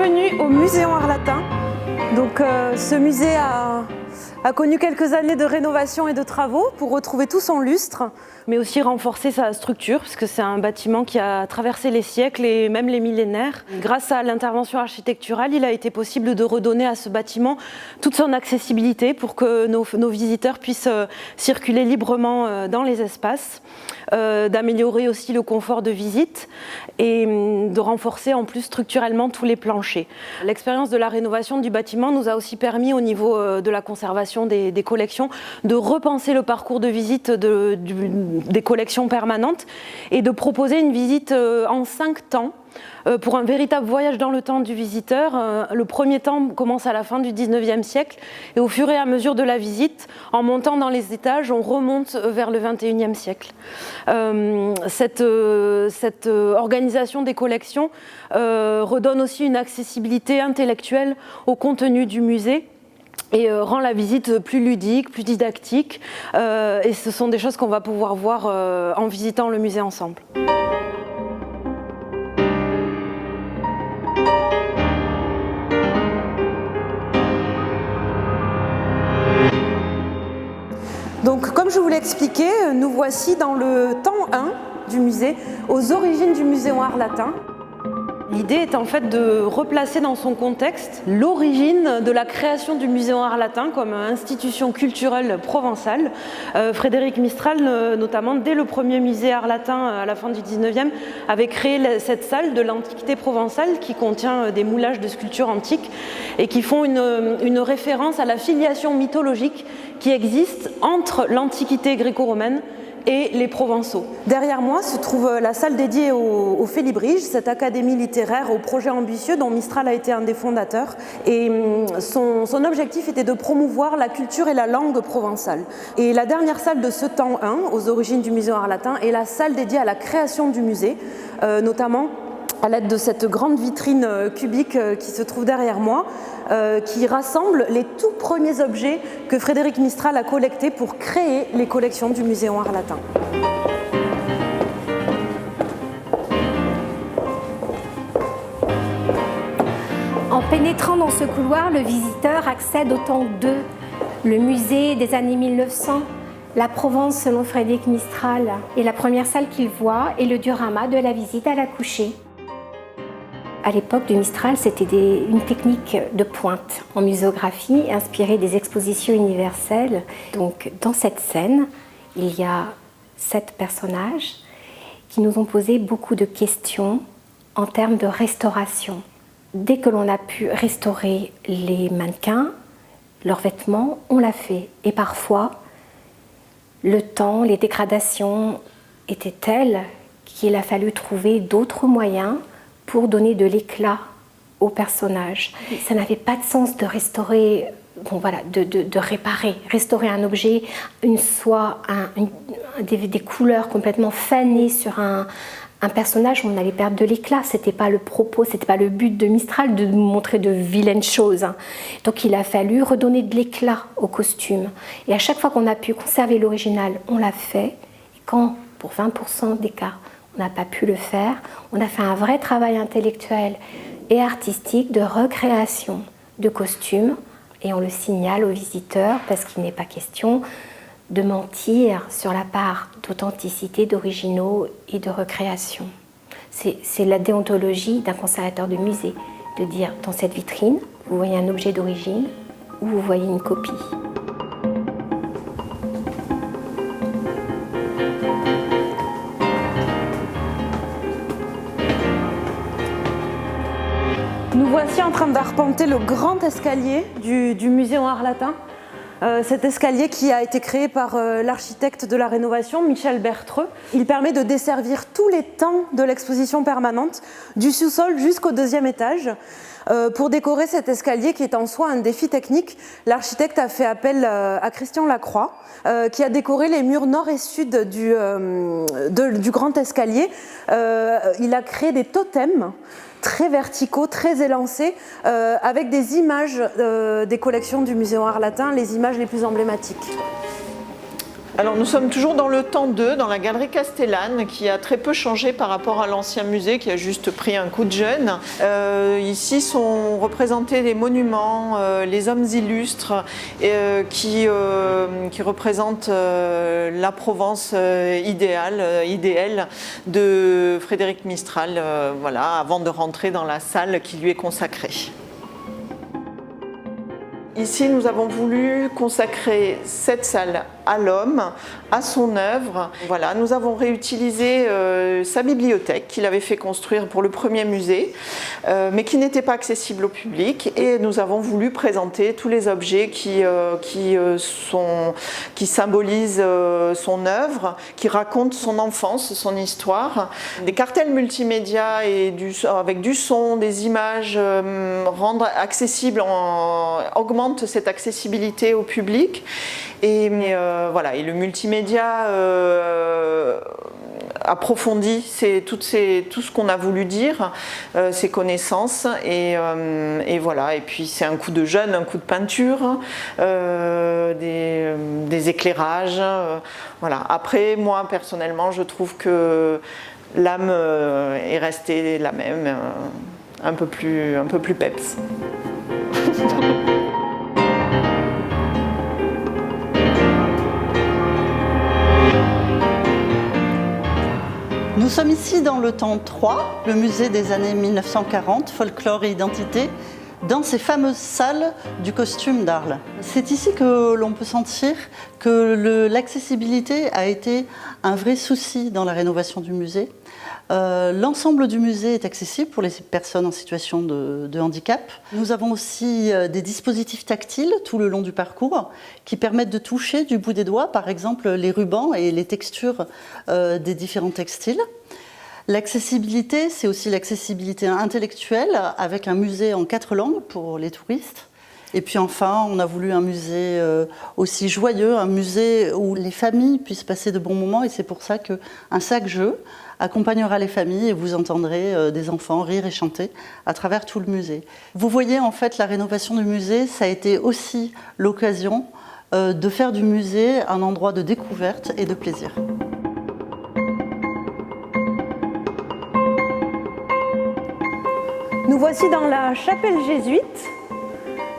Bienvenue au Muséum Arlatin. Donc, ce musée a connu quelques années de rénovation et de travaux pour retrouver tout son lustre, mais aussi renforcer sa structure, parce que c'est un bâtiment qui a traversé les siècles et même les millénaires. Grâce à l'intervention architecturale, il a été possible de redonner à ce bâtiment toute son accessibilité pour que nos visiteurs puissent circuler librement dans les espaces, d'améliorer aussi le confort de visite et de renforcer en plus structurellement tous les planchers. L'expérience de la rénovation du bâtiment nous a aussi permis au niveau de la conservation des collections de repenser le parcours de visite des collections permanentes et de proposer une visite en 5 temps pour un véritable voyage dans le temps du visiteur. Le premier temps commence à la fin du 19e siècle et au fur et à mesure de la visite, en montant dans les étages, on remonte vers le 21e siècle. Cette organisation des collections redonne aussi une accessibilité intellectuelle au contenu du musée et rend la visite plus ludique, plus didactique. Et ce sont des choses qu'on va pouvoir voir en visitant le musée ensemble. Donc, comme je vous l'ai expliqué, nous voici dans le temps 1 du musée, aux origines du Muséum Arlatin. L'idée est en fait de replacer dans son contexte l'origine de la création du Muséum Arlatin comme institution culturelle provençale. Frédéric Mistral, notamment dès le premier musée arlatin à la fin du 19e, avait créé cette salle de l'Antiquité provençale qui contient des moulages de sculptures antiques et qui font une référence à la filiation mythologique qui existe entre l'Antiquité gréco-romaine et les Provençaux. Derrière moi se trouve la salle dédiée au Félibrige, cette académie littéraire, au projet ambitieux dont Mistral a été un des fondateurs. Et son objectif était de promouvoir la culture et la langue provençale. Et la dernière salle de ce temps 1, aux origines du Muséum Arlatin, est la salle dédiée à la création du musée, notamment à l'aide de cette grande vitrine cubique qui se trouve derrière moi, qui rassemble les tout premiers objets que Frédéric Mistral a collectés pour créer les collections du Muséum Arlatin. En pénétrant dans ce couloir, le visiteur accède au temps 2, le musée des années 1900, la Provence selon Frédéric Mistral. Et la première salle qu'il voit est le diorama de la visite à la couchée. À l'époque de Mistral, c'était une technique de pointe en muséographie inspirée des expositions universelles. Donc, dans cette scène, il y a 7 personnages qui nous ont posé beaucoup de questions en termes de restauration. Dès que l'on a pu restaurer les mannequins, leurs vêtements, on l'a fait. Et parfois, le temps, les dégradations étaient telles qu'il a fallu trouver d'autres moyens pour donner de l'éclat au personnage. Ça n'avait pas de sens de restaurer, de réparer. Restaurer un objet, une soie, des couleurs complètement fanées sur un personnage, on allait perdre de l'éclat. C'était pas le propos, c'était pas le but de Mistral de nous montrer de vilaines choses. Donc il a fallu redonner de l'éclat au costume. Et à chaque fois qu'on a pu conserver l'original, on l'a fait. Et quand, pour 20% des cas, on n'a pas pu le faire, on a fait un vrai travail intellectuel et artistique de recréation de costumes et on le signale aux visiteurs parce qu'il n'est pas question de mentir sur la part d'authenticité, d'originaux et de recréation. C'est la déontologie d'un conservateur de musée, de dire dans cette vitrine, vous voyez un objet d'origine ou vous voyez une copie. Nous voici en train d'arpenter le grand escalier du Muséum Arlatin. Cet escalier qui a été créé par l'architecte de la rénovation, Michel Bertreux. Il permet de desservir tous les temps de l'exposition permanente, du sous-sol jusqu'au 2e étage. Pour décorer cet escalier qui est en soi un défi technique, l'architecte a fait appel à Christian Lacroix, qui a décoré les murs nord et sud du grand escalier. Il a créé des totems très verticaux, très élancés, avec des images des collections du Muséum Arlatin, les images les plus emblématiques. Alors nous sommes toujours dans le temps 2, dans la galerie Castellane, qui a très peu changé par rapport à l'ancien musée, qui a juste pris un coup de jeune. Ici sont représentés les monuments, les hommes illustres, qui représentent la Provence idéale de Frédéric Mistral, voilà, avant de rentrer dans la salle qui lui est consacrée. Ici, nous avons voulu consacrer cette salle à l'homme, à son œuvre. Voilà, nous avons réutilisé sa bibliothèque qu'il avait fait construire pour le premier musée, mais qui n'était pas accessible au public. Et nous avons voulu présenter tous les objets qui symbolisent son œuvre, qui racontent son enfance, son histoire. Des cartels multimédia avec du son, des images, rendre accessible, augmente cette accessibilité au public. Et voilà, et le multimédia approfondit tout ce qu'on a voulu dire, ses connaissances, et voilà. Et puis c'est un coup de jeune, un coup de peinture, des éclairages, voilà. Après, moi personnellement, je trouve que l'âme est restée la même, un peu plus peps. Nous sommes ici dans le temps 3, le musée des années 1940, folklore et identité, dans ces fameuses salles du costume d'Arles. C'est ici que l'on peut sentir que l'accessibilité a été un vrai souci dans la rénovation du musée. L'ensemble du musée est accessible pour les personnes en situation de handicap. Nous avons aussi des dispositifs tactiles tout le long du parcours qui permettent de toucher du bout des doigts, par exemple, les rubans et les textures des différents textiles. L'accessibilité, c'est aussi l'accessibilité intellectuelle avec un musée en 4 langues pour les touristes. Et puis enfin, on a voulu un musée aussi joyeux, un musée où les familles puissent passer de bons moments, et c'est pour ça qu'un sac-jeu accompagnera les familles et vous entendrez des enfants rire et chanter à travers tout le musée. Vous voyez, en fait, la rénovation du musée, ça a été aussi l'occasion de faire du musée un endroit de découverte et de plaisir. Nous voici dans la chapelle jésuite,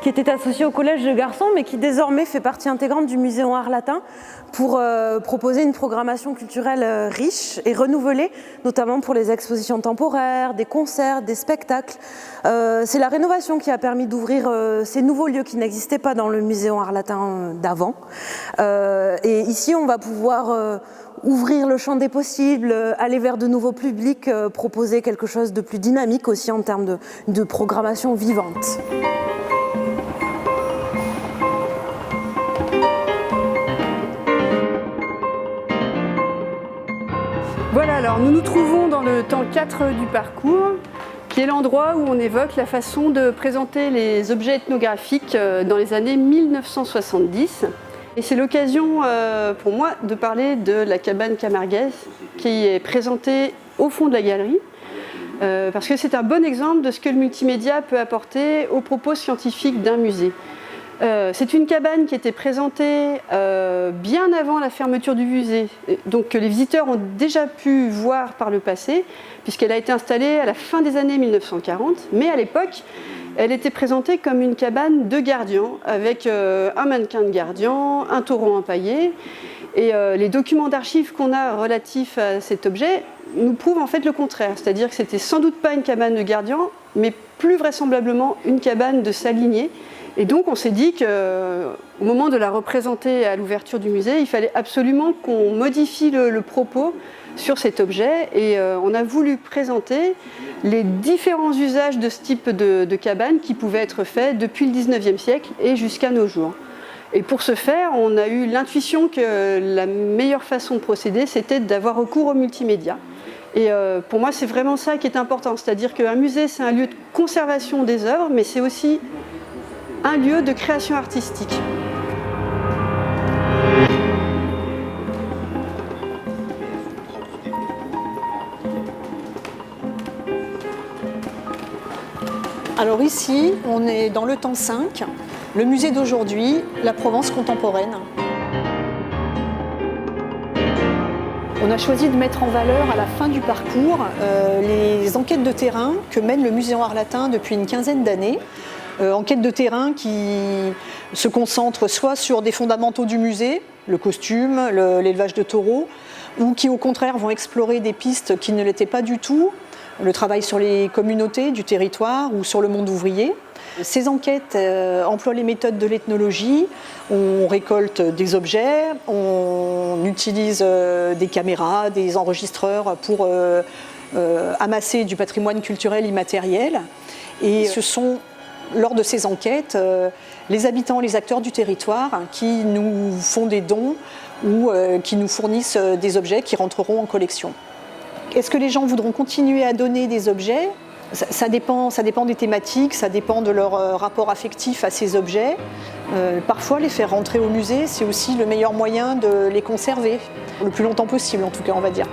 qui était associée au collège de garçons, mais qui désormais fait partie intégrante du Muséum Art Latin pour proposer une programmation culturelle riche et renouvelée, notamment pour les expositions temporaires, des concerts, des spectacles. C'est la rénovation qui a permis d'ouvrir ces nouveaux lieux qui n'existaient pas dans le Muséum Art Latin d'avant. Et ici, on va pouvoir ouvrir le champ des possibles, aller vers de nouveaux publics, proposer quelque chose de plus dynamique aussi en termes de programmation vivante. Voilà, alors nous nous trouvons dans le temps 4 du parcours, qui est l'endroit où on évoque la façon de présenter les objets ethnographiques dans les années 1970. Et c'est l'occasion pour moi de parler de la cabane camarguaise qui est présentée au fond de la galerie, parce que c'est un bon exemple de ce que le multimédia peut apporter aux propos scientifiques d'un musée. C'est une cabane qui était présentée bien avant la fermeture du musée, donc que les visiteurs ont déjà pu voir par le passé, puisqu'elle a été installée à la fin des années 1940, mais à l'époque, elle était présentée comme une cabane de gardien, avec un mannequin de gardien, un taureau empaillé, et les documents d'archives qu'on a relatifs à cet objet nous prouvent en fait le contraire, c'est-à-dire que c'était sans doute pas une cabane de gardien, mais plus vraisemblablement une cabane de salinier. Et donc on s'est dit qu'au moment de la représenter à l'ouverture du musée, il fallait absolument qu'on modifie le propos sur cet objet, et on a voulu présenter les différents usages de ce type de cabane qui pouvaient être faits depuis le 19e siècle et jusqu'à nos jours. Et pour ce faire, on a eu l'intuition que la meilleure façon de procéder, c'était d'avoir recours au multimédia. Et pour moi, c'est vraiment ça qui est important, c'est-à-dire qu'un musée, c'est un lieu de conservation des œuvres, mais c'est aussi un lieu de création artistique. Alors ici, on est dans le temps 5, le musée d'aujourd'hui, la Provence contemporaine. On a choisi de mettre en valeur à la fin du parcours les enquêtes de terrain que mène le Musée en art latin depuis une quinzaine d'années. Enquêtes de terrain qui se concentrent soit sur des fondamentaux du musée, le costume, l'élevage de taureaux, ou qui au contraire vont explorer des pistes qui ne l'étaient pas du tout, le travail sur les communautés du territoire ou sur le monde ouvrier. Ces enquêtes emploient les méthodes de l'ethnologie. On récolte des objets, on utilise des caméras, des enregistreurs pour amasser du patrimoine culturel immatériel. Et ce sont, lors de ces enquêtes, les habitants, les acteurs du territoire qui nous font des dons ou qui nous fournissent des objets qui rentreront en collection. Est-ce que les gens voudront continuer à donner des objets ? Ça dépend des thématiques, ça dépend de leur rapport affectif à ces objets. Parfois, les faire rentrer au musée, c'est aussi le meilleur moyen de les conserver, le plus longtemps possible en tout cas, on va dire.